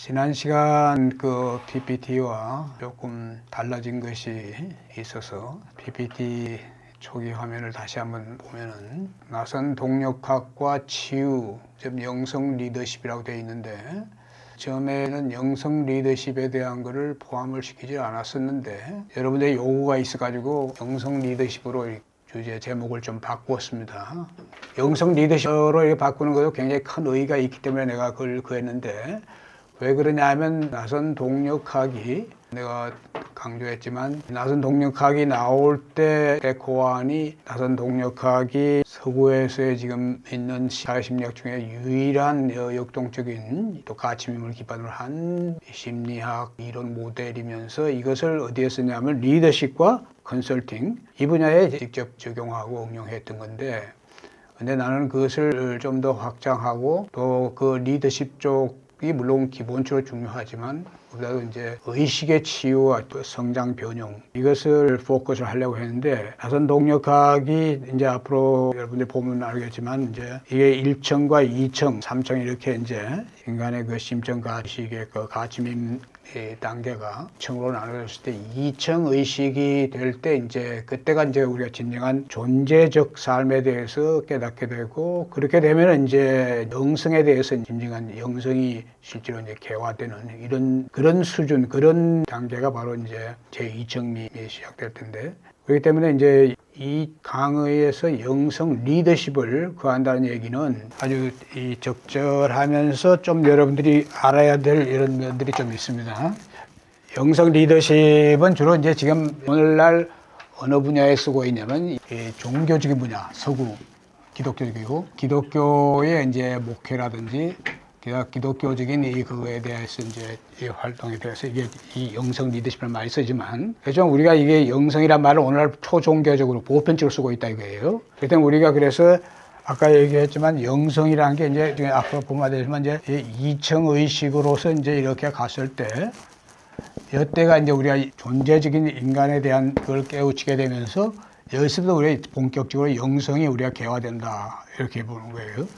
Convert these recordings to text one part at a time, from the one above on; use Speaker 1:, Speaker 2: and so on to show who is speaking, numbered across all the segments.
Speaker 1: 지난 시간 그 PPT와 조금 달라진 것이 있어서 PPT 초기 화면을 다시 한번 보면은 나선 동력학과 치유, 즉 영성 리더십이라고 되어 있는데 처음에는 영성 리더십에 대한 것을 포함을 시키지 않았었는데 여러분들의 요구가 있어가지고 영성 리더십으로 주제 제목을 좀 바꾸었습니다. 영성 리더십으로 이렇게 바꾸는 것도 굉장히 큰 의의가 있기 때문에 내가 그걸 구했는데 왜 그러냐 하면 나선 동력학이 내가 강조했지만 나선 동력학이 나올 때 고안이 나선 동력학이 서구에서의 지금 있는 사회심리학 중에 유일한 역동적인 또 가치림을 기반으로 한 심리학 이론 모델이면서 이것을 어디에 쓰냐면 리더십과 컨설팅 이 분야에 직접 적용하고 응용했던 건데 근데 나는 그것을 좀 더 확장하고 또 그 리더십 쪽이 물론 기본적으로 중요하지만 보다도 이제 의식의 치유와 또 성장 변형 이것을 포커스를 하려고 했는데 나선 동력학이 이제 앞으로 여러분들 보면 알겠지만 이제 이게 1층과 2층, 3층 이렇게 이제 인간의 그 심적 가식의 그 가치림 단계가 층으로 나눠졌을 때 2층 의식이 될 때 이제 그때가 이제 우리가 진정한 존재적 삶에 대해서 깨닫게 되고 그렇게 되면 이제 영성에 대해서 진정한 영성이 실제로 이제 개화되는 이런 그런 수준 그런 단계가 바로 이제 제2층이 시작될 텐데 그렇기 때문에 이제 이 강의에서 영성 리더십을 구한다는 얘기는 아주 이 적절하면서 좀 여러분들이 알아야 될 이런 면들이 좀 있습니다. 영성 리더십은 주로 이제 지금 오늘날 어느 분야에 쓰고 있냐면 이 종교적인 분야, 서구 기독교적이고 기독교의 이제 목회라든지 기독교적인 이 그거에 대해서 이제 이 활동에 대해서 이게 이 영성 리더십을 많이 쓰지만 그죠 우리가 이게 영성이란 말을 오늘날 초종교적으로 보편적으로 쓰고 있다 이거예요. 그렇기 때문에 우리가 그래서 아까 얘기했지만 영성이라는 게 이제 앞으로 보면 되지만 이제 이층 의식으로서 이제 이렇게 갔을 때 이때가 이제 우리가 존재적인 인간에 대한 그걸 깨우치게 되면서 여기서부터 우리가 본격적으로 영성이 우리가 개화된다 이렇게 보는 거예요.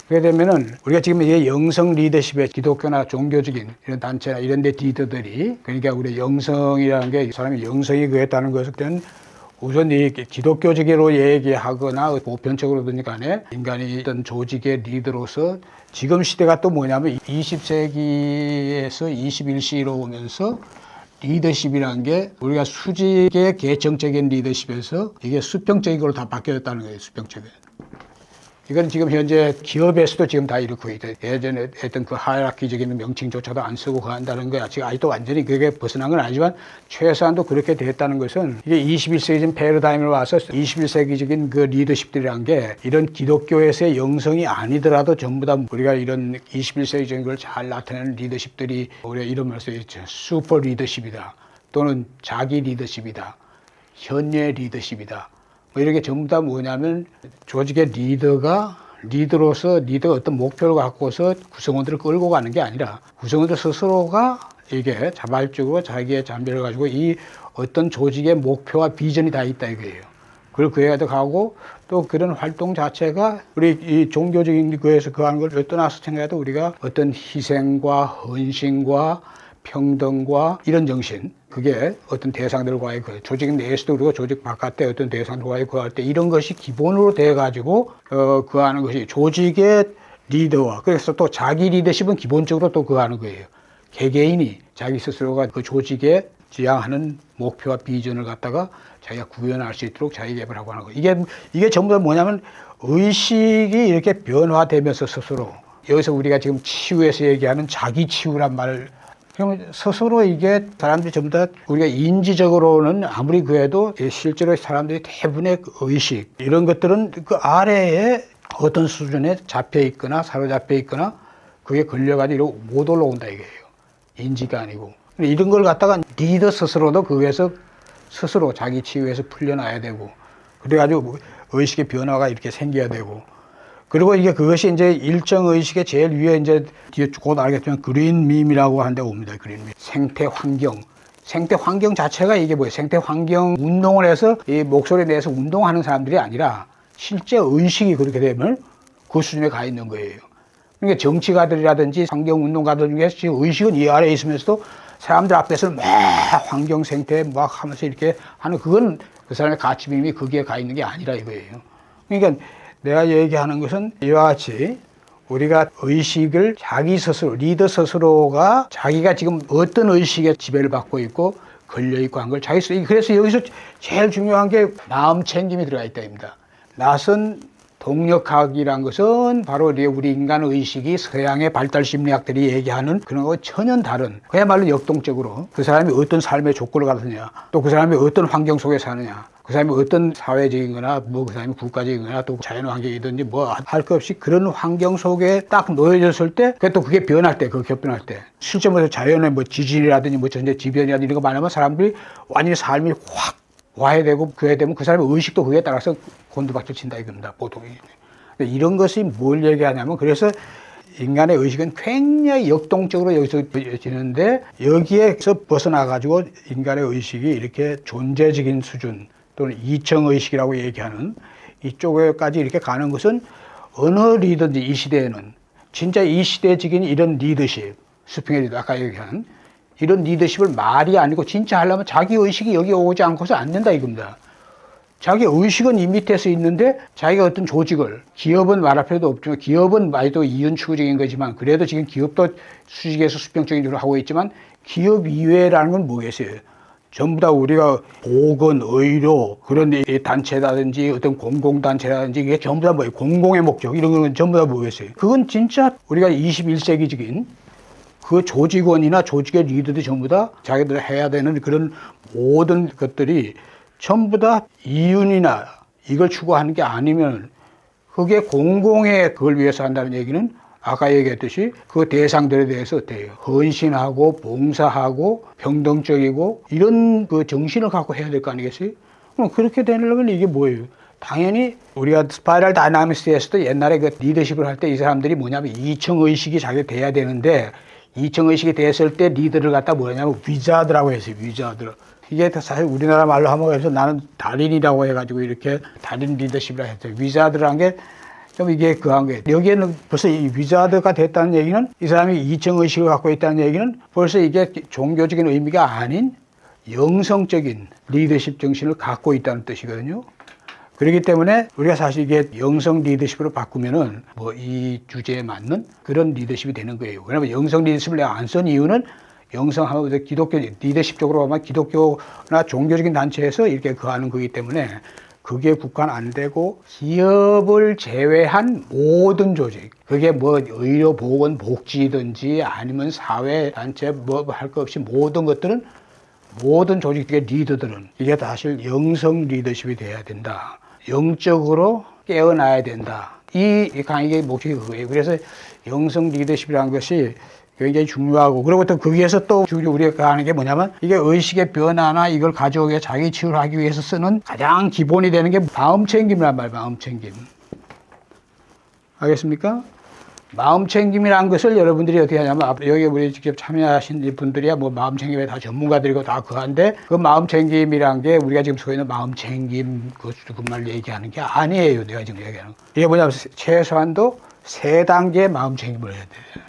Speaker 1: 그렇게 되면은 우리가 지금 이제 영성 리더십의 기독교나 종교적인 이런 단체나 이런 데 리더들이 그러니까 우리 영성이라는 게 사람이 영성이 그랬다는 것은 우선 이 기독교적으로 얘기하거나 보편적으로든 간에 인간이 어떤 조직의 리더로서 지금 시대가 또 뭐냐면 20세기에서 21세기로 오면서 리더십이라는 게 우리가 수직의 계층적인 리더십에서 이게 수평적인 걸로 다 바뀌었다는 거예요. 수평적인. 이건 지금 현재 기업에서도 지금 다 이렇고 있다. 예전에 했던 그 하이라키적인 명칭조차도 안 쓰고 한다는 거야. 지금 아직도 완전히 그게 벗어난 건 아니지만 최소한도 그렇게 됐다는 것은 이게 21세기적인 패러다임을 와서 21세기적인 그 리더십들이란 게 이런 기독교에서의 영성이 아니더라도 전부 다 우리가 이런 21세기적인 걸 잘 나타내는 리더십들이 우리가 이런 말을 쓰죠. 슈퍼 리더십이다. 또는 자기 리더십이다. 현재 리더십이다. 이렇게 전부 다 뭐냐면 조직의 리더로서 어떤 목표를 갖고서 구성원들을 끌고 가는 게 아니라 구성원들 스스로가 이게 자발적으로 자기의 잠재를 가지고 이 어떤 조직의 목표와 비전이 다 있다 이거예요. 그걸 그에 가고 또 그런 활동 자체가 우리 이 종교적인 거에서 그 하는 걸 떠나서 생각해도 우리가 어떤 희생과 헌신과 평등과 이런 정신 그게 어떤 대상들과의 그 조직 내에서도 그리고 조직 바깥에 어떤 대상들과의 구할 때 이런 것이 기본으로 돼 가지고 구하는 것이 조직의 리더와 그래서 또 자기 리더십은 기본적으로 또 구하는 거예요. 개개인이 자기 스스로가 그 조직에 지향하는 목표와 비전을 갖다가 자기가 구현할 수 있도록 자기 개발하고 하는 거예요. 이게 전부 다 뭐냐면 의식이 이렇게 변화되면서 스스로 여기서 우리가 지금 치유에서 얘기하는 자기 치유란 말을 그럼 스스로 이게 사람들이 전부 다 우리가 인지적으로는 아무리 그래도 실제로 사람들이 대부분의 의식 이런 것들은 그 아래에 어떤 수준에 잡혀 있거나 사로잡혀 있거나 그게 걸려가지고 못 올라온다 이거예요. 인지가 아니고. 이런 걸 갖다가 리더 스스로도 거기에서 스스로 자기 치유에서 풀려나야 되고 그래가지고 의식의 변화가 이렇게 생겨야 되고 그리고 이게 그것이 이제 일정 의식의 제일 위에 이제 뒤에 곧 알겠지만 그린 밈이라고 하는 데 옵니다. 그린 밈. 생태 환경 자체가 이게 뭐예요? 생태 환경 운동을 해서 이 목소리 내서 운동하는 사람들이 아니라 실제 의식이 그렇게 되면 그 수준에 가 있는 거예요. 그러니까 정치가들이라든지 환경운동가들 중에 지금 의식은 이 아래에 있으면서도 사람들 앞에서 막 환경 생태 막 하면서 이렇게 하는 그건 그 사람의 가치비밀이 거기에 가 있는 게 아니라 이거예요. 그러니까 내가 얘기하는 것은 이와 같이 우리가 의식을 자기 스스로, 리더 스스로가 자기가 지금 어떤 의식에 지배를 받고 있고 걸려있고 한 걸 자기 스스로, 그래서 여기서 제일 중요한 게 마음 챙김이 들어가 있다입니다. 낯선 동력학이란 것은 바로 우리 인간 의식이 서양의 발달 심리학들이 얘기하는 그런 거 전혀 다른, 그야말로 역동적으로 그 사람이 어떤 삶의 조건을 갖느냐, 또 그 사람이 어떤 환경 속에 사느냐, 그 사람이 어떤 사회적인 거나 뭐 그 사람이 국가적인 거나 또 자연 환경이든지 뭐 할 것 없이 그런 환경 속에 딱 놓여졌을 때, 또 그게 변할 때, 그 격변할 때, 실제 뭐 자연의 뭐 지진이라든지 뭐 전제 지변이라든지 이런 거 말하면 사람들이 완전히 삶이 확 와해되고 그래되면 그 사람의 의식도 그에 따라서 곤두박질 친다 이겁니다, 보통. 이런 것이 뭘 얘기하냐면, 그래서 인간의 의식은 굉장히 역동적으로 여기서 보여지는데, 여기에서 벗어나가지고 인간의 의식이 이렇게 존재적인 수준 또는 이청의식이라고 얘기하는 이쪽에까지 이렇게 가는 것은 어느 리더든지 이 시대에는 진짜 이 시대적인 이런 리더십, 스핑의 리더, 아까 얘기한 이런 리더십을 말이 아니고 진짜 하려면 자기 의식이 여기 오지 않고서 안 된다 이겁니다. 자기 의식은 이 밑에서 있는데 자기가 어떤 조직을, 기업은 말할 필요도 없지만, 기업은 말도 이윤추구적인 거지만 그래도 지금 기업도 수직에서 수평적인 쪽으로 하고 있지만 기업 이외라는 건 뭐겠어요? 전부 다 우리가 보건, 의료, 그런 단체라든지 어떤 공공단체라든지 이게 전부 다 뭐예요? 공공의 목적, 이런 건 전부 다 뭐겠어요? 그건 진짜 우리가 21세기적인 그 조직원이나 조직의 리더들이 전부 다 자기들 해야 되는 그런 모든 것들이 전부 다 이윤이나 이걸 추구하는 게 아니면 그게 공공의 그걸 위해서 한다는 얘기는 아까 얘기했듯이 그 대상들에 대해서 어때요? 헌신하고 봉사하고 평등적이고 이런 그 정신을 갖고 해야 될 거 아니겠어요? 그럼 그렇게 되려면 이게 뭐예요? 당연히 우리가 스파이럴 다이나믹스에서도 옛날에 그 리더십을 할 때 이 사람들이 뭐냐면 이청의식이 자기가 돼야 되는데, 이청의식이 됐을 때 리더를 갖다 뭐냐면 위자드라고 했어요. 위자드. 이게 사실 우리나라 말로 한번 해서 나는 달인이라고 해가지고 이렇게 달인 리더십이라 했어요. 위자드라는 게 좀 이게 그한 거예요. 여기에는 벌써 이 위자드가 됐다는 얘기는 이 사람이 이청의식을 갖고 있다는 얘기는 벌써 이게 종교적인 의미가 아닌 영성적인 리더십 정신을 갖고 있다는 뜻이거든요. 그렇기 때문에 우리가 사실 이게 영성 리더십으로 바꾸면은 뭐 이 주제에 맞는 그런 리더십이 되는 거예요. 왜냐면 영성 리더십을 내가 안 쓴 이유는 영성하면 기독교 리더십적으로 보면 기독교나 종교적인 단체에서 이렇게 하는 거기 때문에 그게 국한 안 되고 기업을 제외한 모든 조직, 그게 뭐 의료, 보건, 복지든지 아니면 사회 단체 뭐 할 거 없이 모든 것들은 모든 조직의 리더들은 이게 사실 영성 리더십이 돼야 된다. 영적으로 깨어나야 된다. 이 강의의 목적이 그거예요. 그래서 영성 리더십이라는 것이 굉장히 중요하고, 그리고 또 거기에서 또 우리가 하는 게 뭐냐면 이게 의식의 변화나 이걸 가져오기 위해 자기 치유를 하기 위해서 쓰는 가장 기본이 되는 게 마음 챙김이란 말이에요. 마음 챙김. 알겠습니까? 마음 챙김이라는 것을 여러분들이 어떻게 하냐면, 여기 우리 직접 참여하신 분들이야 뭐 마음 챙김에 다 전문가들이고 다 그한데, 그 마음 챙김이란 게 우리가 지금 소위는 마음 챙김 그말 얘기하는 게 아니에요. 내가 지금 얘기하는 거. 이게 뭐냐면 최소한도 3단계의 마음 챙김을 해야 돼요.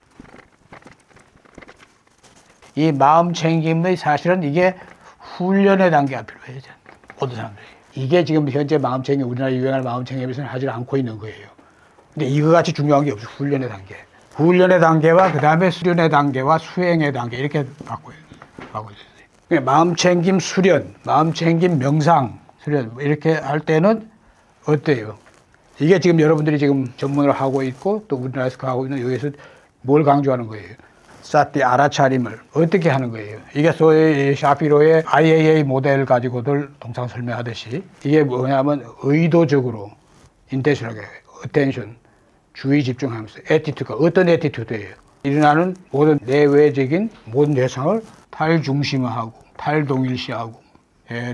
Speaker 1: 이 마음 챙김의 사실은 이게 훈련의 단계가 필요해요. 모든 사람들이. 이게 지금 현재 마음 챙김, 우리나라 유행하는 마음 챙김에서는 하지 않고 있는 거예요. 근데 이거 같이 중요한 게 없어요. 훈련의 단계. 훈련의 단계와 그 다음에 수련의 단계와 수행의 단계 이렇게 바꿔요. 그러니까 마음 챙김 수련, 마음 챙김 명상 수련 이렇게 할 때는 어때요? 이게 지금 여러분들이 지금 전문으로 하고 있고 또 우리나라에서 하고 있는 여기서 뭘 강조하는 거예요? 사티 알아차림을 어떻게 하는 거예요? 이게 소위 샤피로의 IAA 모델 가지고들 동상 설명하듯이 이게 뭐냐면 의도적으로 인텐션하게 attention 주의 집중하면서 에티튜드가 어떤 에티튜드예요? 일어나는 모든 내외적인 모든 대상을 탈중심화하고 탈동일시하고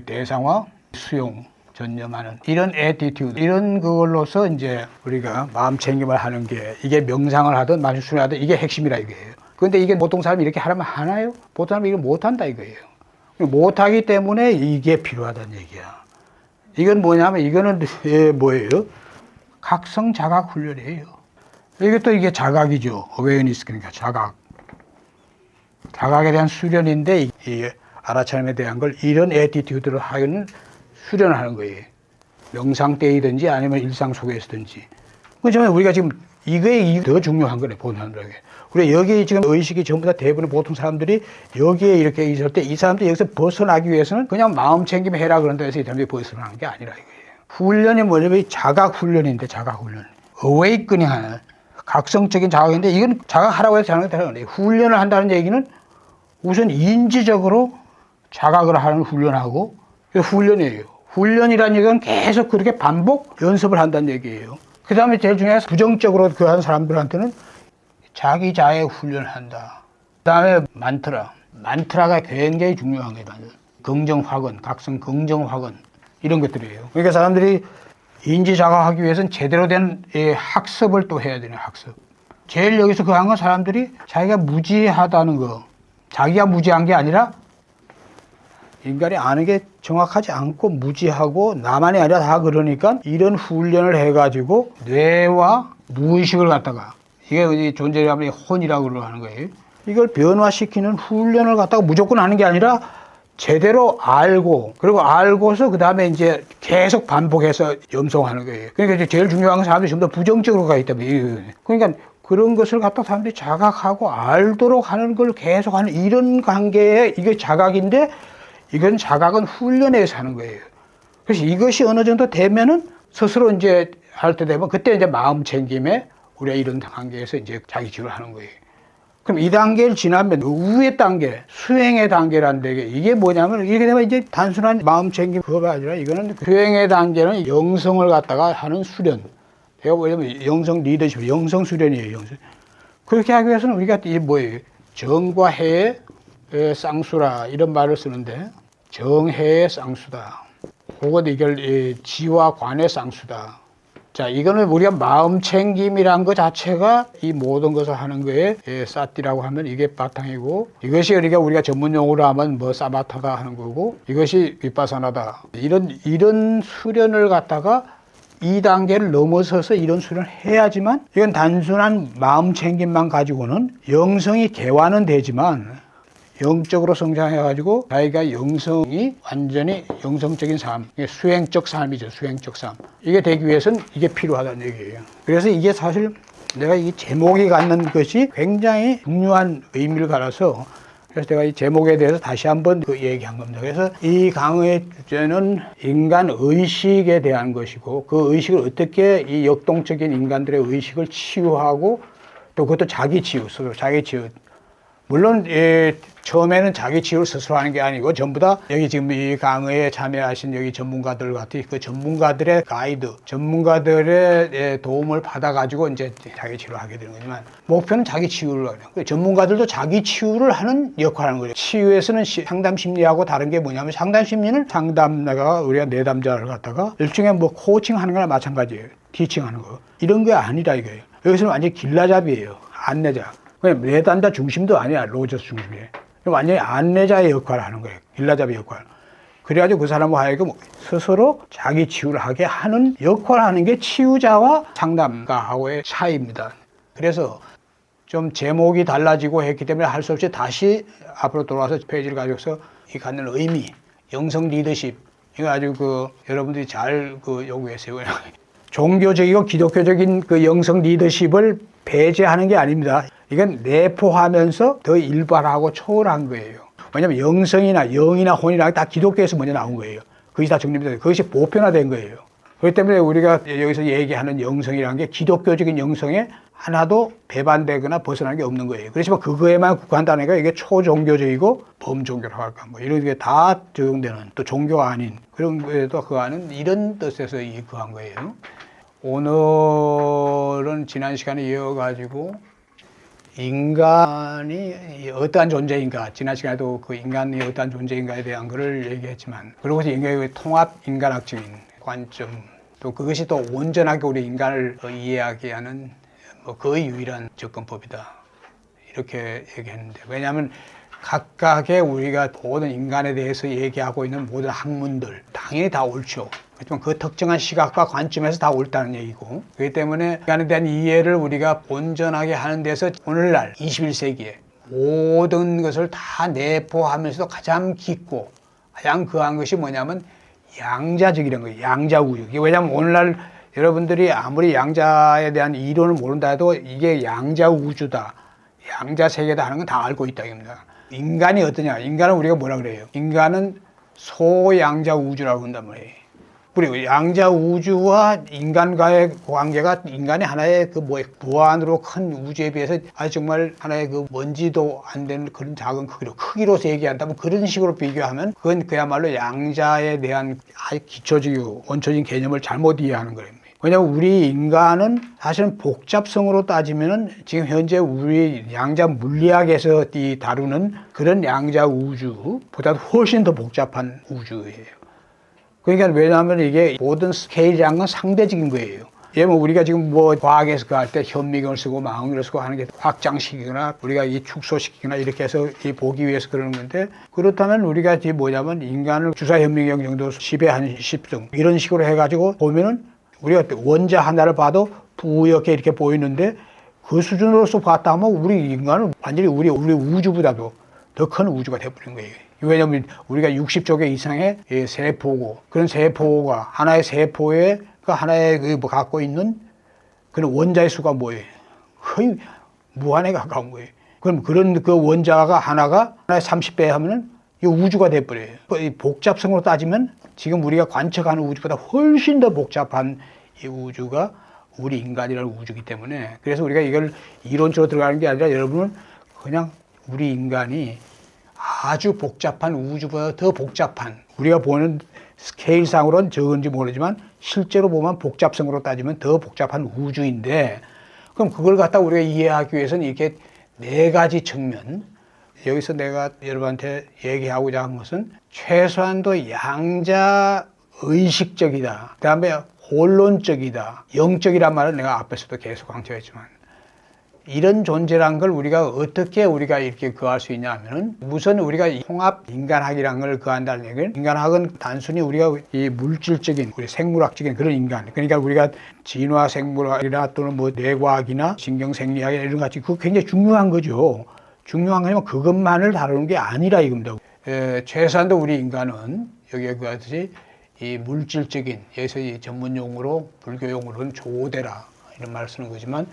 Speaker 1: 대상화 수용 전념하는 이런 에티튜드, 이런 그걸로서 이제 우리가 마음 챙김을 하는 게 이게 명상을 하든 마술을 하든 이게 핵심이라 이거예요. 그런데 이게 보통 사람이 이렇게 하려면 하나요? 보통 사람이 이거 못한다 이거예요. 못하기 때문에 이게 필요하다는 얘기야. 이건 뭐냐면 이거는 뭐예요? 각성자각 훈련이에요. 이게 자각이죠. 어웨어니스, 그러니까 자각. 자각에 대한 수련인데 이 알아차림에 대한 걸 이런 애티튜드를 하는 수련을 하는 거예요. 명상 때이든지 아니면 일상 속에서든지. 그렇지만 우리가 지금 이게 더 중요한 거네, 본한들에게. 우리 여기 지금 의식이 전부 다 대부분 보통 사람들이 여기에 이렇게 있을 때 이 사람들이 여기서 벗어나기 위해서는 그냥 마음 챙김 해라 그런다 해서 이 사람들이 벗어나는 게 아니라 이거예요. 훈련이 뭐냐면 자각 훈련인데, 자각 훈련. 어웨이크닝 하는 각성적인 자각인데 이건 자각하라고 해서 하는 게 아니에요. 훈련을 한다는 얘기는 우선 인지적으로 자각을 하는 훈련하고 훈련이에요. 훈련이라는 얘기는 계속 그렇게 반복 연습을 한다는 얘기예요. 그 다음에 제일 중요해서 부정적으로 그 하는 사람들한테는 자기 자해 훈련을 한다. 그 다음에 만트라가 굉장히 중요한 거예요. 긍정 확언, 각성 긍정 확언 이런 것들이에요. 그러니까 사람들이 인지 자각하기 위해서는 제대로 된 학습을 또 해야 되는 학습. 제일 여기서 그 한 건 사람들이 자기가 무지하다는 거. 자기가 무지한 게 아니라 인간이 아는 게 정확하지 않고 무지하고 나만이 아니라 다 그러니까 이런 훈련을 해가지고 뇌와 무의식을 갖다가 이게 존재를 하면 혼이라고 하는 거예요. 이걸 변화시키는 훈련을 갖다가 무조건 하는 게 아니라 제대로 알고 그리고 알고서 그 다음에 이제 계속 반복해서 염성하는 거예요. 그러니까 이제 제일 중요한 건 사람들이 전부 다 부정적으로 가기 때문에 그러니까 그런 것을 갖다 사람들이 자각하고 알도록 하는 걸 계속하는 이런 관계에 이게 자각인데 이건 자각은 훈련에서 하는 거예요. 그래서 이것이 어느 정도 되면은 스스로 이제 할 때 되면 그때 이제 마음 챙김에 우리가 이런 관계에서 이제 자기 지도를 하는 거예요. 그럼 이 단계를 지나면 우의 단계, 수행의 단계라는 게 이게 뭐냐면 이렇게 되면 이제 단순한 마음 챙김 그거가 아니라 이거는 수행의 단계는 영성을 갖다가 하는 수련. 제가 뭐냐면 영성 리더십, 영성 수련이에요. 영성. 그렇게 하기 위해서는 우리가 이 뭐예요? 정과 해의 쌍수라 이런 말을 쓰는데 정해의 쌍수다. 혹은 이걸 지와 관의 쌍수다. 자, 이거는 우리가 마음 챙김이란 것 자체가 이 모든 것을 하는 거에 사띠라고 하면 이게 바탕이고 이것이 우리가 전문 용어로 하면 뭐 사마타다 하는 거고 이것이 윗바사나다. 이런 수련을 갖다가 이 단계를 넘어서서 이런 수련을 해야지만 이건 단순한 마음 챙김만 가지고는 영성이 개화는 되지만 영적으로 성장해가지고 자기가 영성이 완전히 영성적인 삶, 수행적 삶이죠. 수행적 삶. 이게 되기 위해서는 이게 필요하다는 얘기예요. 그래서 이게 사실 내가 이 제목이 갖는 것이 굉장히 중요한 의미를 가라서 그래서 제가 이 제목에 대해서 다시 한번 얘기한 겁니다. 그래서 이 강의의 주제는 인간 의식에 대한 것이고 그 의식을 어떻게 이 역동적인 인간들의 의식을 치유하고 또 그것도 자기 치유, 스스로 자기 치유. 물론 처음에는 자기 치유를 스스로 하는 게 아니고 전부 다 여기 지금 이 강의에 참여하신 여기 전문가들 같은 그 전문가들의 가이드, 전문가들의 도움을 받아가지고 이제 자기 치유를 하게 되는 거지만 목표는 자기 치유를 하는 거예요. 전문가들도 자기 치유를 하는 역할을 하는 거예요. 치유에서는 상담 심리하고 다른 게 뭐냐면 상담 심리는 상담자가 우리가 내담자를 갖다가 일종의 뭐 코칭하는 거나 마찬가지예요. 티칭하는 거. 이런 게 아니라 이거예요. 여기서는 완전히 길라잡이에요. 안내자. 그냥 내담자 중심도 아니야. 로저스 중심이에요. 완전히 안내자의 역할을 하는 거예요. 길라잡이 역할. 그래가지고 그 사람과 하여금 스스로 자기 치유를 하게 하는 역할을 하는 게 치유자와 상담가하고의 차이입니다. 그래서 좀 제목이 달라지고 했기 때문에 할 수 없이 다시 앞으로 돌아와서 페이지를 가져서 이 갖는 의미, 영성 리더십. 이거 아주 여러분들이 잘 요구했어요. 종교적이고 기독교적인 영성 리더십을 배제하는 게 아닙니다. 이건 내포하면서 더 일발하고 초월한 거예요. 왜냐하면 영성이나 영이나 혼이나 다 기독교에서 먼저 나온 거예요. 그것이 다 정립돼서 그것이 보편화된 거예요. 그렇기 때문에 우리가 여기서 얘기하는 영성이라는 게 기독교적인 영성에 하나도 배반되거나 벗어나는 게 없는 거예요. 그렇지만 그거에만 국한되니까 이게 초종교적이고 범종교라고 할까 뭐 이런 게 다 적용되는 또 종교가 아닌 그런 거에도 그 안은 이런 뜻에서 그 한 거예요. 오늘은 지난 시간에 이어가지고 인간이 어떠한 존재인가, 지난 시간에도 그 인간이 어떠한 존재인가에 대한 것을 얘기했지만, 그리고 인간의 통합 인간학적인 관점, 또 그것이 또 온전하게 우리 인간을 이해하게 하는 거의 유일한 접근법이다. 이렇게 얘기했는데, 왜냐하면 각각의 우리가 모든 인간에 대해서 얘기하고 있는 모든 학문들, 당연히 다 옳죠. 하지만 그 특정한 시각과 관점에서 다 옳다는 얘기고, 그렇기 때문에 인간에 대한 이해를 우리가 온전하게 하는 데서 오늘날 21세기에 모든 것을 다 내포하면서도 가장 깊고 가장 그한 것이 뭐냐면 양자적이라는 거예요. 양자우주. 왜냐하면 오늘날 여러분들이 아무리 양자에 대한 이론을 모른다 해도 이게 양자우주다, 양자세계다 하는 건 다 알고 있다 입니다. 인간이 어떠냐? 인간은 우리가 뭐라 그래요? 인간은 소양자우주라고 한단 말이에요. 그리고 양자우주와 인간과의 관계가 인간이 하나의 무한으로 큰 우주에 비해서 아주 정말 하나의 먼지도 안 되는 그런 작은 크기로서 얘기한다면 그런 식으로 비교하면 그건 그야말로 양자에 대한 아주 기초적이고 원초적인 개념을 잘못 이해하는 거예요. 왜냐하면 우리 인간은 사실은 복잡성으로 따지면은 지금 현재 우리 양자 물리학에서 다루는 그런 양자 우주보다 훨씬 더 복잡한 우주예요. 그러니까 왜냐하면 이게 모든 스케일이란 건 상대적인 거예요. 예를 우리가 지금 과학에서 할 때 현미경을 쓰고 망원경을 쓰고 하는 게 확장시키거나 우리가 이 축소시키거나 이렇게 해서 보기 위해서 그러는 건데, 그렇다면 우리가 뭐냐면 인간을 주사 현미경 정도 10에 한 10등 이런 식으로 해가지고 보면은 우리가 원자 하나를 봐도 뿌옇게 이렇게 보이는데 그 수준으로서 봤다 하면 우리 인간은 완전히 우리 우주보다도 더 큰 우주가 되어버린 거예요. 왜냐하면 우리가 60조 개 이상의 세포고, 그런 세포가 하나의 세포에 하나의 갖고 있는 그런 원자의 수가 뭐예요? 거의 무한에 가까운 거예요. 그럼 그런 그 원자가 하나의 30배 하면은 이 우주가 돼버려요. 이 복잡성으로 따지면 지금 우리가 관측하는 우주보다 훨씬 더 복잡한 이 우주가 우리 인간이라는 우주이기 때문에, 그래서 우리가 이걸 이론적으로 들어가는 게 아니라 여러분은 그냥 우리 인간이 아주 복잡한 우주보다 더 복잡한, 우리가 보는 스케일상으로는 적은지 모르지만 실제로 보면 복잡성으로 따지면 더 복잡한 우주인데, 그럼 그걸 갖다 우리가 이해하기 위해서는 이렇게 네 가지 측면, 여기서 내가 여러분한테 얘기하고자 한 것은 최소한도 양자 의식적이다, 그 다음에 혼론적이다, 영적이란 말을 내가 앞에서도 계속 강조했지만, 이런 존재란 걸 우리가 어떻게 이렇게 구할 수 있냐 하면은, 우선 우리가 통합 인간학이라는 걸 구한다는 얘기는, 인간학은 단순히 우리가 이 물질적인, 우리 생물학적인 그런 인간, 그러니까 우리가 진화 생물학이나 또는 뇌과학이나 신경생리학이나 이런 같이 그거 굉장히 중요한 거죠. 중요한 거면 그것만을 다루는 게 아니라 이겁니다. 최소한도 우리 인간은 여기에 그같이 이 물질적인, 여기서 이 전문 용어로 불교 용어로는 조대라 이런 말을 쓰는 거지만,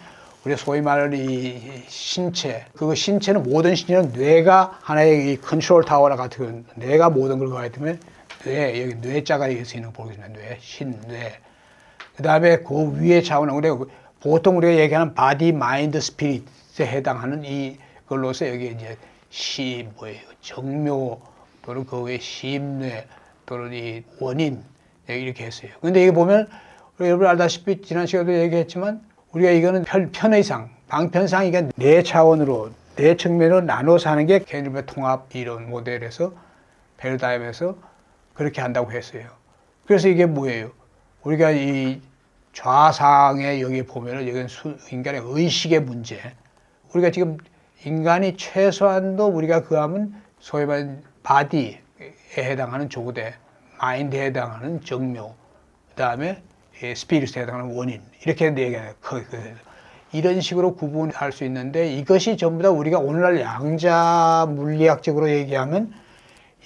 Speaker 1: 우리가 소위 말하는 이 신체, 그 신체는, 모든 신체는 뇌가 하나의 이 컨트롤 타워라 같은, 뇌가 모든 걸 가기 때문에 여기 뇌자가 여기서 있는 거 보겠습니다. 신뇌. 그 다음에 그 위에 차원은, 우리가 보통 우리가 얘기하는 바디, 마인드, 스피릿에 해당하는 이걸로서 여기 이제 정묘, 또는 그 외에 심뇌, 또는 이 원인, 이렇게 했어요. 근데 이게 보면, 여러분 알다시피 지난 시간에도 얘기했지만, 우리가 이거는 편의상, 방편상 이게 네 차원으로, 네 측면으로 나눠서 하는 게 개념의 통합 이론 모델에서, 패러다임에서 그렇게 한다고 했어요. 그래서 이게 뭐예요? 우리가 이 좌상에 여기 보면은 여기는 인간의 의식의 문제. 우리가 지금 인간이 최소한도 우리가 하면 소위 말하는 바디에 해당하는 조대, 마인드에 해당하는 정묘, 그 다음에 스피릿에 해당하는 원인, 이렇게 얘기해요. 이런 식으로 구분할 수 있는데, 이것이 전부 다 우리가 오늘날 양자 물리학적으로 얘기하면,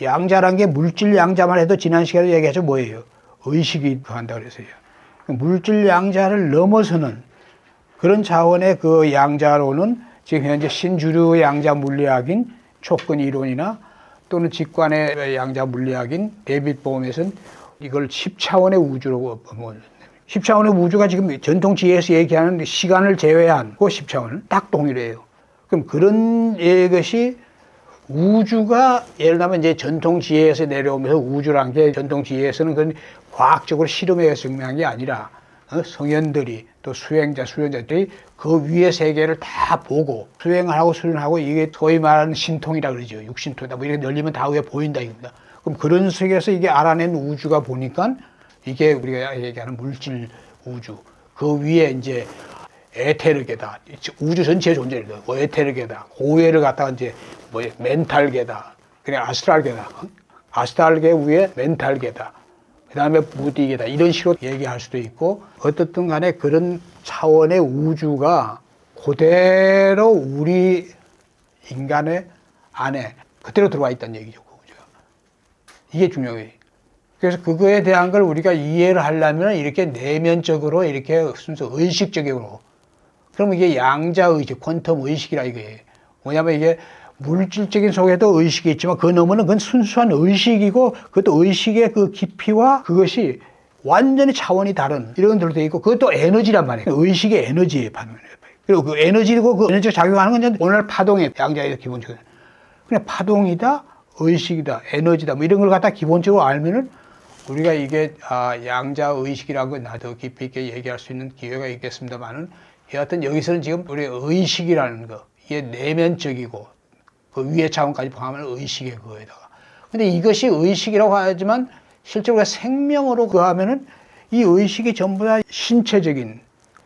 Speaker 1: 양자란 게 물질 양자만 해도 지난 시간에 얘기하죠. 뭐예요? 의식이 한다고 그랬어요. 물질 양자를 넘어서는 그런 차원의 그 양자로는 지금 현재 신주류 양자 물리학인 촉근 이론이나 또는 직관의 양자 물리학인 데이빗 봄에서는 이걸 10차원의 우주로 10차원의 우주가 지금 전통 지혜에서 얘기하는 시간을 제외한 그 10차원은 딱 동일해요. 그럼 그런 것이 우주가, 예를 들면 이제 전통 지혜에서 내려오면서 우주란 게 전통 지혜에서는 그건 과학적으로 실험에 의해서 증명한 게 아니라 성현들이, 또 수행자들이 그 위의 세계를 다 보고 수행을 하고 수련하고, 이게 소위 말하는 신통이라 그러죠. 육신통이다. 이렇게 열리면 다 위에 보인다 이겁니다. 그럼 그런 세계에서 이게 알아낸 우주가 보니까 이게 우리가 얘기하는 물질 우주, 그 위에 이제 에테르계다, 우주 전체의 존재를, 에테르계다, 고해를 갖다가 이제 멘탈계다, 그냥 아스트랄계다, 아스트랄계 위에 멘탈계다, 그 다음에 무디게다 이런 식으로 얘기할 수도 있고 어떻든 간에 그런 차원의 우주가 그대로 우리 인간의 안에 그대로 들어와 있다는 얘기죠. 이게 중요해요. 그래서 그거에 대한 걸 우리가 이해를 하려면 이렇게 내면적으로 이렇게 순수 의식적으로 그러면 이게 양자의식, 퀀텀 의식이라 이거예요. 뭐냐면 이게 물질적인 속에도 의식이 있지만 그 너머는 그건 순수한 의식이고 그것도 의식의 그 깊이와 그것이 완전히 차원이 다른 이런 것들도 있고 그것도 에너지란 말이에요. 의식의 에너지예요. 그리고 그 에너지고 그 에너지가 작용하는 건 오늘 파동의 양자의 기본적으로 그냥 파동이다, 의식이다, 에너지다 뭐 이런 걸 갖다 기본적으로 알면은 우리가 이게 양자 의식이라고 더 깊이 있게 얘기할 수 있는 기회가 있겠습니다만은 여하튼 여기서는 지금 우리 의식이라는 거 이게 내면적이고 그 위의 차원까지 포함하는 의식의 그거에다가 근데 이것이 의식이라고 하지만 실제로 우리가 생명으로 그하면은 이 의식이 전부 다 신체적인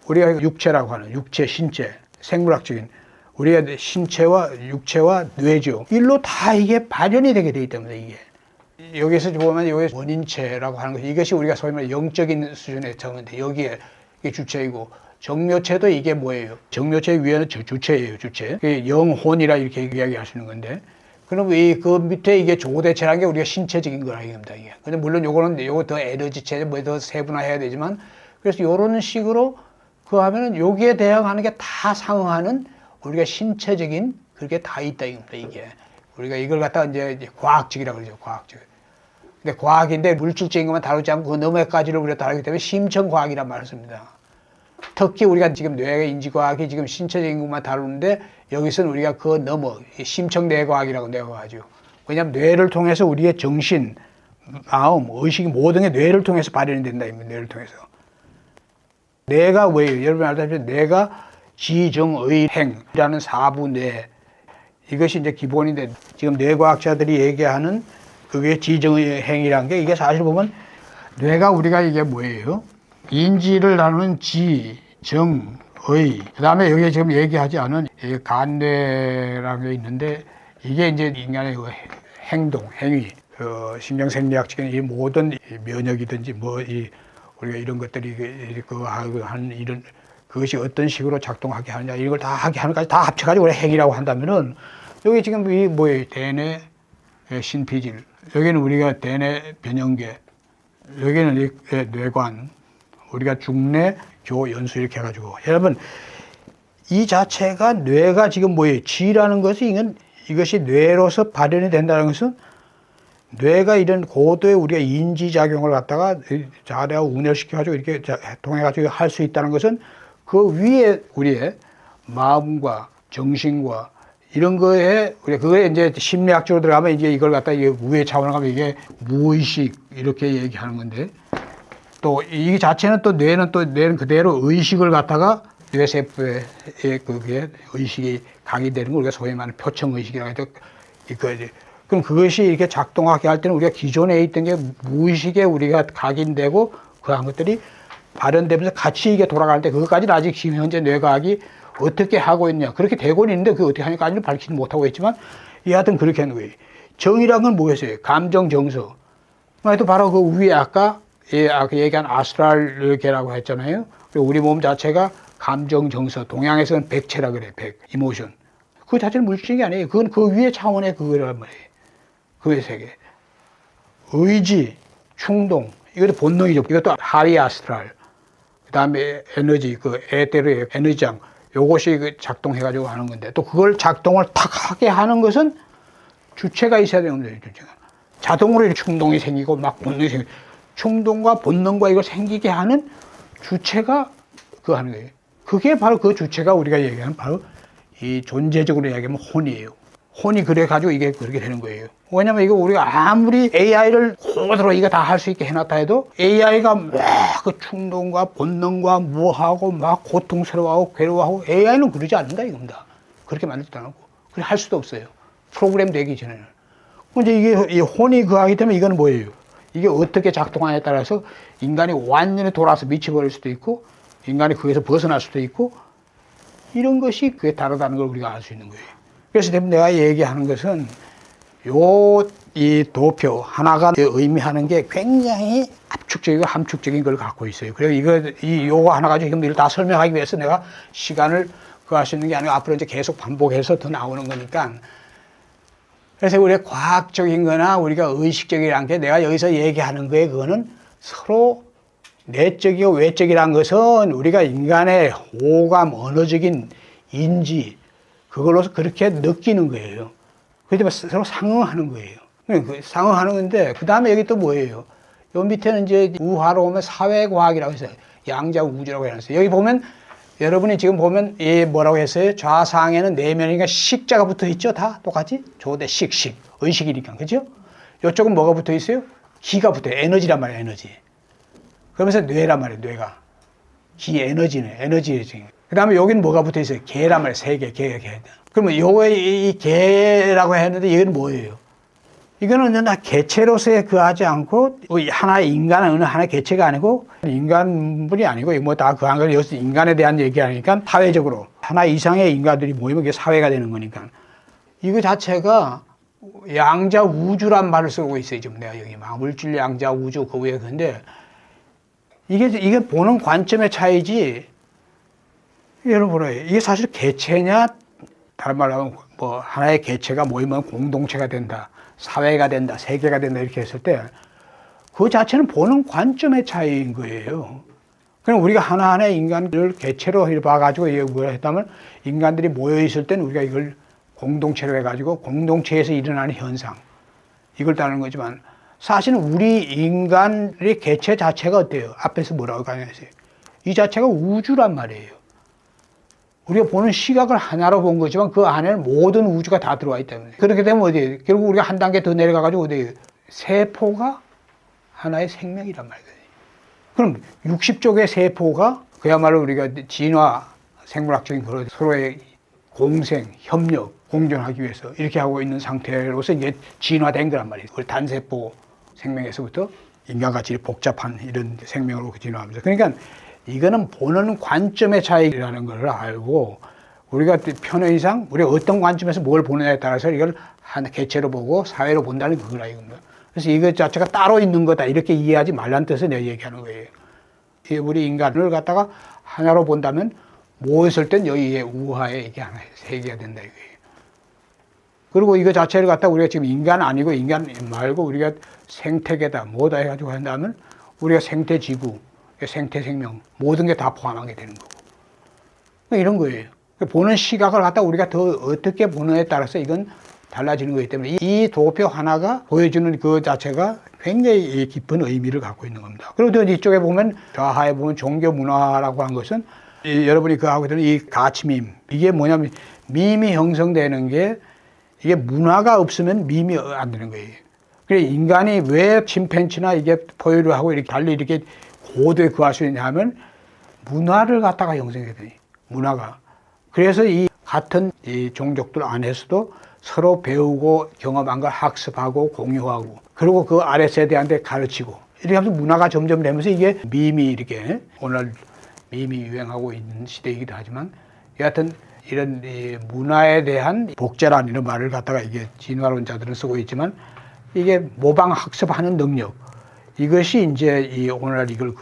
Speaker 1: 우리가 육체라고 하는 육체, 신체, 생물학적인 우리가 신체와 육체와 뇌죠. 일로 다 이게 발현이 되게 되기 때문에 이게 여기서 보면 여기 원인체라고 하는 것 이것이 우리가 소위 말해 영적인 수준의 정인데 여기에 이게 주체이고 정묘체도 이게 뭐예요? 정묘체 위에는 주체예요, 주체. 영혼이라 이렇게 이야기하시는 건데. 그럼 그 밑에 이게 조대체라는 게 우리가 신체적인 거라 이겁니다, 이게. 근데 물론 요거 더 에너지체, 뭐 더 세분화해야 되지만, 그래서 요런 식으로 그 하면은 여기에 대항하는 게 다 상응하는 우리가 신체적인 그게 다 있다 이겁니다, 이게. 우리가 이걸 갖다가 이제 과학적이라고 그러죠, 과학적. 근데 과학인데 물질적인 것만 다루지 않고 그 너머까지를 우리가 다루기 때문에 심층과학이란 말을 씁니다. 특히 우리가 지금 뇌의 인지과학이 지금 신체적인 것만 다루는데 여기서는 우리가 그 넘어 심층뇌과학이라고 뇌과학하죠. 왜냐하면 뇌를 통해서 우리의 정신, 마음, 의식이 모든 게 뇌를 통해서 발현이 된다. 뇌를 통해서. 뇌가 왜요? 여러분 알다시피 뇌가 지정의행이라는 사부뇌 이것이 이제 기본인데 지금 뇌과학자들이 얘기하는 그게 지정의행이라는 게 이게 사실 보면 뇌가 우리가 이게 뭐예요? 인지를 나누는 지, 정, 의. 그 다음에 여기에 지금 얘기하지 않은 간뇌라는 게 있는데 이게 이제 인간의 그 행동, 행위, 신경생리학적인 이 모든 면역이든지 우리가 이런 것들이 하는 이런 그것이 어떤 식으로 작동하게 하느냐 이걸 다 하게 하는 까지 다 합쳐가지고 우리가 행위라고 한다면은 여기 지금 이 뭐예요? 대뇌 신피질. 여기는 우리가 대뇌 변형계. 여기는 이 뇌관. 우리가 중뇌, 교, 연수 이렇게 해가지고 여러분 이 자체가 뇌가 지금 뭐예요? 지라는 것이 이것이 뇌로서 발현이 된다는 것은 뇌가 이런 고도의 우리가 인지작용을 갖다가 자대하고 운열시켜가지고 이렇게 통해가지고 할 수 있다는 것은 그 위에 우리의 마음과 정신과 이런 거에 우리가 그거에 이제 심리학적으로 들어가면 이제 이걸 갖다 이게 위의 차원을 가면 이게 무의식 이렇게 얘기하는 건데 또 이 자체는 또 뇌는 그대로 의식을 갖다가 뇌세포에 그게 의식이 각인되는 걸 우리가 소위 말하는 표청의식이라고 해서 그럼 그것이 이렇게 작동하게 할 때는 우리가 기존에 있던 게 무의식에 우리가 각인되고 그런 것들이 발현되면서 같이 이게 돌아갈 때 그것까지는 아직 지금 현재 뇌과학이 어떻게 하고 있냐 그렇게 되고는 있는데 그게 어떻게 하니까지는 밝히지 못하고 있지만 여하튼 그렇게 하는 거예요. 정이란 건 뭐겠어요? 감정 정서. 또 바로 그 위에 아까 얘기한 아스트랄계라고 했잖아요. 그리고 우리 몸 자체가 감정 정서, 동양에서는 백체라 그래, 이모션. 그 자체는 물질이 아니에요. 그건 그 위의 차원의 그거란 말이에요. 그의 세계. 의지, 충동, 이것도 본능이죠. 이것도 하리 아스트랄. 그 다음에 에너지, 그 에테르의 에너지장. 요것이 작동해가지고 하는 건데, 또 그걸 작동을 탁 하게 하는 것은 주체가 있어야 되는 거예요, 주체가. 자동으로 충동이 생기고 막 본능이 생기고. 충동과 본능과 이걸 생기게 하는 주체가 그거 하는 거예요. 그게 바로 그 주체가 우리가 얘기하는 바로 이 존재적으로 이야기하면 혼이에요. 혼이 그래가지고 이게 그렇게 되는 거예요. 왜냐면 이거 우리가 아무리 AI를 그대로 이거 다 할 수 있게 해놨다 해도 AI가 막 그 충동과 본능과 뭐하고 막 고통스러워하고 괴로워하고 AI는 그러지 않는다 이겁니다. 그렇게 만들지도 않고. 그렇게 할 수도 없어요. 프로그램 되기 전에는. 근데 이게 이 혼이 그하기 때문에 이건 뭐예요? 이게 어떻게 작동하냐에 따라서 인간이 완전히 돌아서 미쳐버릴 수도 있고 인간이 거기서 벗어날 수도 있고 이런 것이 그게 다르다는 걸 우리가 알 수 있는 거예요. 그래서 내가 얘기하는 것은 이 도표 하나가 의미하는 게 굉장히 압축적이고 함축적인 걸 갖고 있어요. 그래서 요거 하나 가지고 이걸 다 설명하기 위해서 내가 시간을 할 수 있는 게 아니고 앞으로 이제 계속 반복해서 더 나오는 거니까. 그래서 우리가 과학적인 거나 우리가 의식적이란 게 내가 여기서 얘기하는 거에 그거는 서로 내적이고 외적이란 것은 우리가 인간의 오감, 언어적인 인지, 그걸로서 그렇게 느끼는 거예요. 그때 서로 상응하는 거예요. 상응하는 건데, 그 다음에 여기 또 뭐예요? 요 밑에는 이제 우화로 오면 사회과학이라고 했어요. 양자우주라고 해놨어요. 여기 보면, 여러분이 지금 보면, 뭐라고 했어요? 좌상에는 내면이니까 식자가 붙어 있죠? 다 똑같이? 조대 식, 의식이니까. 그죠? 이쪽은 뭐가 붙어 있어요? 기가 붙어요. 에너지란 말이에요, 에너지. 그러면서 뇌란 말이에요, 뇌가. 기 에너지네, 에너지. 그 다음에 여기는 뭐가 붙어 있어요? 개란 말이에요, 세 개. 그러면 요거에 이 개라고 했는데 이건 뭐예요? 이거는 나 개체로서의 그하지 않고 하나의 인간은 어느 하나의 개체가 아니고 인간뿐이 아니고 뭐 다 그한 걸 여기서 인간에 대한 얘기하니까 사회적으로 하나 이상의 인간들이 모이면 그게 사회가 되는 거니까 이거 자체가 양자 우주란 말을 쓰고 있어요. 지금 내가 여기 물질 양자 우주 그 위에 근데 이게 보는 관점의 차이지. 여러분 이게 사실 개체냐 다른 말로 하면 뭐 하나의 개체가 모이면 공동체가 된다. 사회가 된다, 세계가 된다 이렇게 했을 때 그 자체는 보는 관점의 차이인 거예요. 그럼 우리가 하나하나의 인간을 개체로 봐가지고 뭘 했다면 인간들이 모여있을 때는 우리가 이걸 공동체로 해가지고 공동체에서 일어나는 현상 이걸 따르는 거지만 사실은 우리 인간의 개체 자체가 어때요? 앞에서 뭐라고 강조했어요? 이 자체가 우주란 말이에요. 우리가 보는 시각을 하나로 본 거지만 그 안에는 모든 우주가 다 들어와 있기 때문에. 그렇게 되면 어디에요? 결국 우리가 한 단계 더 내려가가지고 어디에요? 세포가 하나의 생명이란 말이에요. 그럼 60쪽의 세포가 그야말로 우리가 진화, 생물학적인 서로의 공생, 협력, 공존하기 위해서 이렇게 하고 있는 상태로서 이게 진화된 거란 말이에요. 우리 단세포 생명에서부터 인간같이 복잡한 이런 생명으로 진화하면서. 그러니까 이거는 보는 관점의 차이라는 걸 알고 우리가 편의상 우리가 어떤 관점에서 뭘 보느냐에 따라서 이걸 한 개체로 보고 사회로 본다는 그거라 이겁니다. 그래서 이것 자체가 따로 있는 거다 이렇게 이해하지 말라는 뜻을 내가 얘기하는 거예요. 우리 인간을 갖다가 하나로 본다면 모였을 땐 여기에 우하에 이게 하나 세계가 된다 이거예요. 그리고 이거 자체를 갖다가 우리가 지금 인간 아니고 인간 말고 우리가 생태계다 뭐다 해가지고 한다면 우리가 생태지구 생태 생명 모든 게 다 포함하게 되는 거고 이런 거예요. 보는 시각을 갖다 우리가 더 어떻게 보느냐에 따라서 이건 달라지는 거기 때문에 이 도표 하나가 보여주는 그 자체가 굉장히 깊은 의미를 갖고 있는 겁니다. 그리고 이쪽에 보면 좌하에 보면 종교 문화라고 한 것은 여러분이 그 하고 있는 이 가치밈 이게 뭐냐면 밈이 형성되는 게 이게 문화가 없으면 밈이 안 되는 거예요. 그래 인간이 왜 침팬지나 이게 포유를 하고 이렇게 달리 이렇게 고도에 구할 수 있냐 하면 문화를 갖다가 형성해야 돼요. 문화가. 그래서 이 같은 이 종족들 안에서도 서로 배우고 경험한 걸 학습하고 공유하고 그리고 그 아래 세대한테 가르치고 이렇게 하면서 문화가 점점 되면서 이게 밈이 이렇게 오늘 밈이 유행하고 있는 시대이기도 하지만 여하튼 이런 이 문화에 대한 복제란 이런 말을 갖다가 이게 진화론자들은 쓰고 있지만 이게 모방 학습하는 능력 이것이 이제 이 오늘날 이걸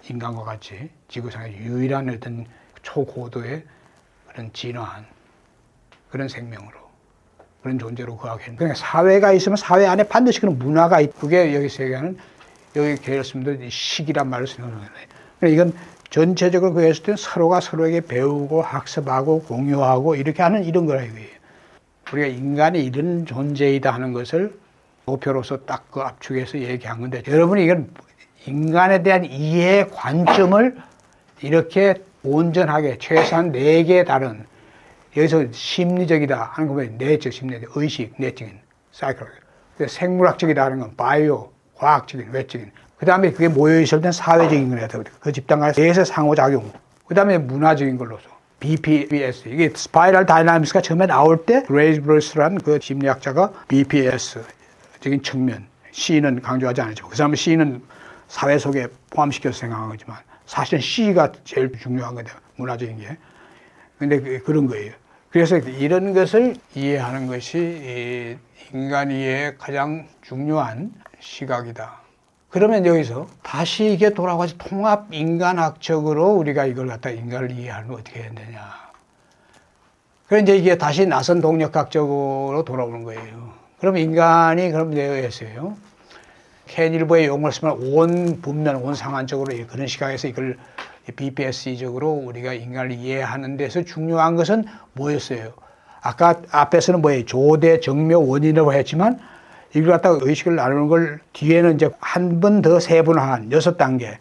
Speaker 1: 인간과 같이 지구상의 유일한 어떤 초고도의 그런 진화한 그런 생명으로 그런 존재로 그하겠는. 그러니까 사회가 있으면 사회 안에 반드시 그런 문화가 있고 그게 여기서 얘기하는 여기 계열습니다. 식이란 말을 쓰는 거예요. 그러니까 이건 전체적으로 그 했을 때는 서로가 서로에게 배우고 학습하고 공유하고 이렇게 하는 이런 거라 이거예요. 우리가 인간이 이런 존재이다 하는 것을 도표로서 딱 그 압축해서 얘기한 건데 여러분이 이건 인간에 대한 이해 관점을 이렇게 온전하게 최소한 4개에 다른 여기서 심리적이다 하는 거면 내적, 심리적, 의식, 내적인, 사이클, 생물학적이다 하는 건 바이오, 과학적인, 외적인 그 다음에 그게 모여있을 땐 사회적인 거래야 되거든. 그 집단 간에서 상호작용 그 다음에 문화적인 걸로서 BPS 이게 스파이럴 다이나믹스가 처음에 나올 때 그레이스 브루스라는 그 심리학자가 BPS 적인 측면, C는 강조하지 않았죠. 그 사람은 C는 사회 속에 포함시켜서 생각한 거지만 사실은 C가 제일 중요한 건데 문화적인 게. 근데 그런 거예요. 그래서 이런 것을 이해하는 것이 인간 이해의 가장 중요한 시각이다. 그러면 여기서 다시 이게 돌아가서 통합 인간학적으로 우리가 이걸 갖다 인간을 이해하면 어떻게 해야 되냐. 그럼 이제 이게 다시 나선 동력학적으로 돌아오는 거예요. 그럼 인간이 그럼 되어야겠어요. 캔일보의 용어를 쓰면 온 분면, 온 상환적으로 그런 시각에서 이걸 BPS적으로 우리가 인간을 이해하는 데서 중요한 것은 뭐였어요? 아까 앞에서는 뭐예요? 조대, 정묘, 원인이라고 했지만 이걸 갖다가 의식을 나누는 걸 뒤에는 이제 한 번 더 세분화한 6단계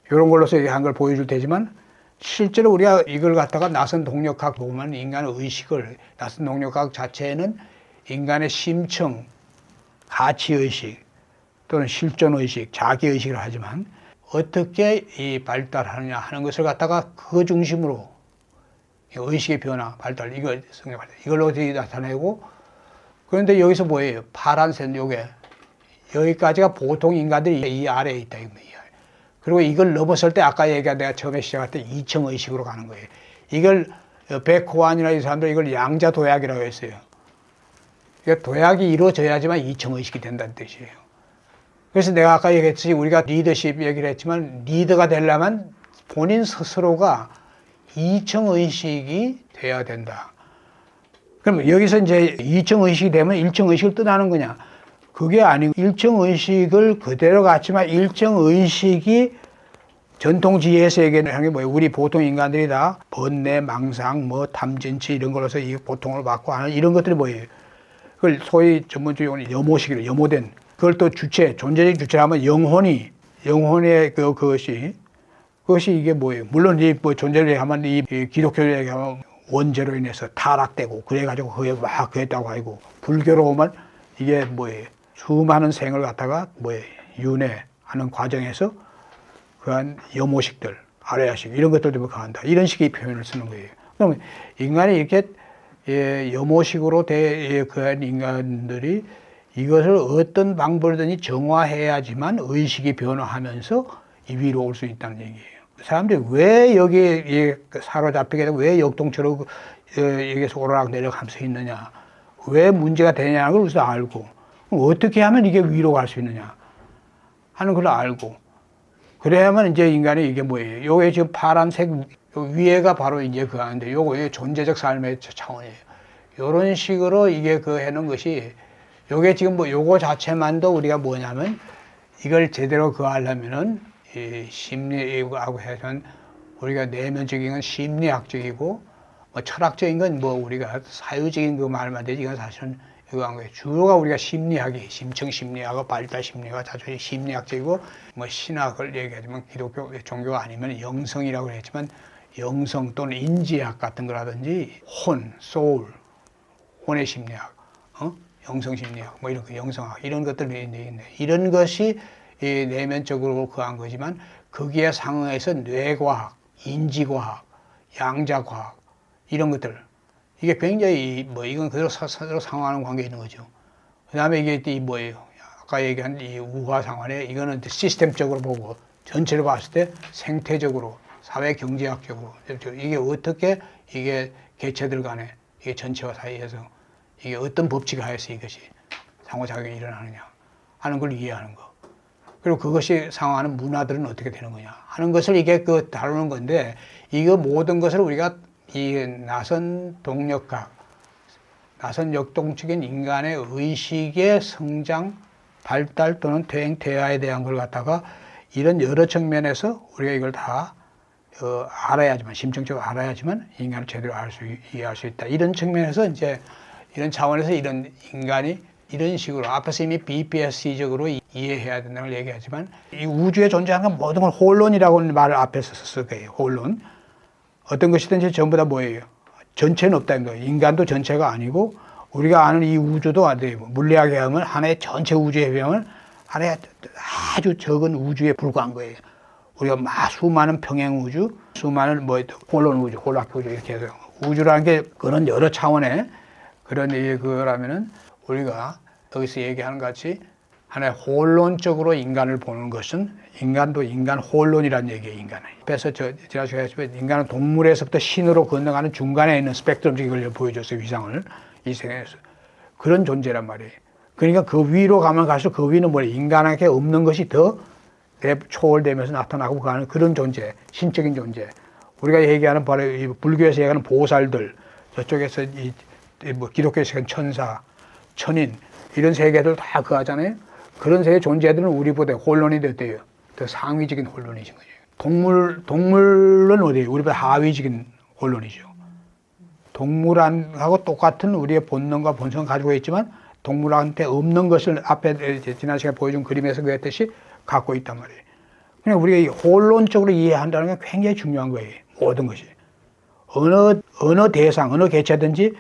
Speaker 1: 이런 걸로서 한 걸 보여줄 테지만 실제로 우리가 이걸 갖다가 나선 동력학 보면 인간의 의식을 나선 동력학 자체에는 인간의 심층, 가치의식 또는 실존의식, 자기의식을 하지만 어떻게 이 발달하느냐 하는 것을 갖다가 그 중심으로 의식의 변화, 발달, 이걸 성장 발달, 이걸로 어떻게 나타내고 그런데 여기서 뭐예요? 파란색 요게 여기까지가 보통 인간들이 이 아래에 있다 이겁니다. 그리고 이걸 넘었을 때 아까 얘기한 내가 처음에 시작할 때 이층 의식으로 가는 거예요. 이걸 베코안이나 이 사람들이 이걸 양자 도약이라고 했어요. 그러니까 도약이 이루어져야지만 이층 의식이 된다는 뜻이에요. 그래서 내가 아까 얘기했듯이 우리가 리더십 얘기를 했지만 리더가 되려면 본인 스스로가 이층 의식이 돼야 된다. 그럼 여기서 이제 이층 의식이 되면 일층 의식을 떠나는 거냐? 그게 아니고 일층 의식을 그대로 갖지만 일층 의식이 전통 지혜에서 얘기하는 게 뭐예요? 우리 보통 인간들이 다 번뇌, 망상, 뭐 탐진치 이런 걸로서 이 고통을 받고 하는 이런 것들이 뭐예요? 그걸 소위 전문적으로 염호식이래, 염호된. 그걸 또 주체, 존재적 주체라면 영혼의 그것이 이게 뭐예요? 물론 이 뭐 존재를 얘기하면 이 기독교를 얘기하면 원죄로 인해서 타락되고 그래가지고 그게 막 그랬다고 하고 불교로 오면 이게 뭐예요? 수많은 생을 갖다가 뭐예요? 윤회하는 과정에서 그한 염호식들, 아래야식 이런 것들도 가한다. 이런 식의 표현을 쓰는 거예요. 그러면 인간이 이렇게 염호식으로 그한 인간들이 이것을 어떤 방법이든지 정화해야지만 의식이 변화하면서 이 위로 올 수 있다는 얘기예요. 사람들이 왜 여기에 사로잡히게 되고 왜 역동적으로 여기서 오르락내리락 하면서 있느냐, 왜 문제가 되냐는 걸 우선 알고 어떻게 하면 이게 위로 갈 수 있느냐 하는 걸 알고 그래야만 이제 인간이 이게 뭐예요? 요게 지금 파란색 위에가 바로 이제 그 하는데 요거 존재적 삶의 차원이에요. 요런 식으로 이게 그 해놓은 것이 요게 지금 뭐 요거 자체만도 우리가 뭐냐면 이걸 제대로 그 하려면은 이 심리하고 해서는 우리가 내면적인 건 심리학적이고 뭐 철학적인 건 뭐 우리가 사유적인 그 말만 되지 이건 사실은 이거 한 거예요. 주로가 우리가 심리학이 심층 심리학과 발달 심리학과 자주 심리학적이고 뭐 신학을 얘기하지만 기독교 종교가 아니면 영성이라고 했지만 영성 또는 인지학 같은 거라든지 소울, 혼의 심리학, 영성 심리학, 뭐 이런 거 영성학 이런 것들이 있네. 이런 것이 이 내면적으로 그한 거지만 거기에 상응해서 뇌과학, 인지과학, 양자과학 이런 것들 이게 굉장히 뭐 이건 그대로 서로 상응하는 관계에 있는 거죠. 그다음에 이게 이 뭐예요? 아까 얘기한 이 우화 상환에 이거는 시스템적으로 보고 전체를 봤을 때 생태적으로, 사회 경제학적으로 이게 어떻게 이게 개체들 간에 이게 전체와 사이에서 이게 어떤 법칙 하에서 이것이 상호작용이 일어나느냐 하는 걸 이해하는 거. 그리고 그것이 상황하는 문화들은 어떻게 되는 거냐 하는 것을 이게 그 다루는 건데 이거 모든 것을 우리가 이 나선 동력학, 나선 역동적인 인간의 의식의 성장, 발달 또는 퇴행, 퇴화에 대한 걸 갖다가 이런 여러 측면에서 우리가 이걸 다 알아야지만, 심층적으로 알아야지만 인간을 제대로 이해할 수 있다. 이런 측면에서 이제 이런 차원에서 이런 인간이 이런 식으로 앞에서 이미 BPS적으로 이해해야 된다는 걸 얘기하지만 이 우주에 존재하는 모든 걸 혼론이라고 하는 말을 앞에서 쓸 거예요. 혼론. 어떤 것이든지 전부 다 뭐예요? 전체는 없다는 거예요. 인간도 전체가 아니고 우리가 아는 이 우주도 안 돼요. 물리학에 하면 하나의 전체 우주에 비하면 하나의 아주 적은 우주에 불과한 거예요. 우리가 막 수많은 평행 우주, 수많은 뭐 혼론 우주, 혼락 우주 이렇게 해서 우주라는 게 그런 여러 차원의 그런 그거라면은 우리가 여기서 얘기하는 것 같이 하나의 혼론적으로 인간을 보는 것은 인간도 인간 혼론이라는 얘기예요. 인간은. 그래서 제가 했지만 인간은 동물에서부터 신으로 건너가는 중간에 있는 스펙트럼적인 걸 보여줬어요. 위상을. 이 세상에서. 그런 존재란 말이에요. 그러니까 그 위로 가면 갈수록 그 위는 뭐예요? 인간에게 없는 것이 더 초월되면서 나타나고 가는 그런 존재, 신적인 존재. 우리가 얘기하는 바로 이 불교에서 얘기하는 보살들, 저쪽에서 뭐 기독교에서 얘기하는 천사, 천인 이런 세계들 다 그 하잖아요. 그런 세계 존재들은 우리보다 혼론이 어때요? 더 상위적인 혼론이신 거죠. 동물은 어디예요? 우리보다 하위적인 혼론이죠. 동물하고 똑같은 우리의 본능과 본성을 가지고 있지만 동물한테 없는 것을 앞에 지난 시간에 보여준 그림에서 그랬듯이 갖고 있단 말이에요. 그냥 우리가 혼론적으로 이해한다는 게 굉장히 중요한 거예요. 모든 것이. 어느 대상, 어느 개체든지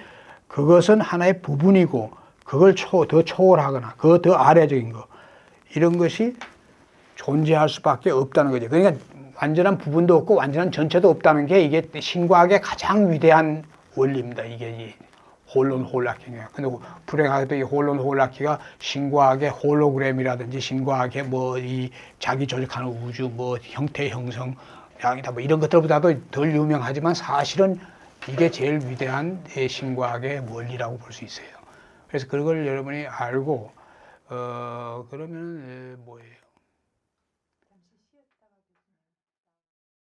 Speaker 1: 그것은 하나의 부분이고 그걸 더 초월하거나 그 더 아래적인 거 이런 것이 존재할 수밖에 없다는 거죠. 그러니까 완전한 부분도 없고 완전한 전체도 없다는 게 이게 신과학의 가장 위대한 원리입니다. 이게 이 혼론홀락기가. 근데 불행하게도 이 혼론홀락기가 신과학의 홀로그램이라든지 신과학의 뭐 이 자기 조직하는 우주, 뭐 형태 형성, 양이다 뭐 이런 것들보다도 덜 유명하지만 사실은 이게 제일 위대한 신과학의 원리라고 볼 수 있어요. 그래서 그걸 여러분이 알고 그러면 뭐예요?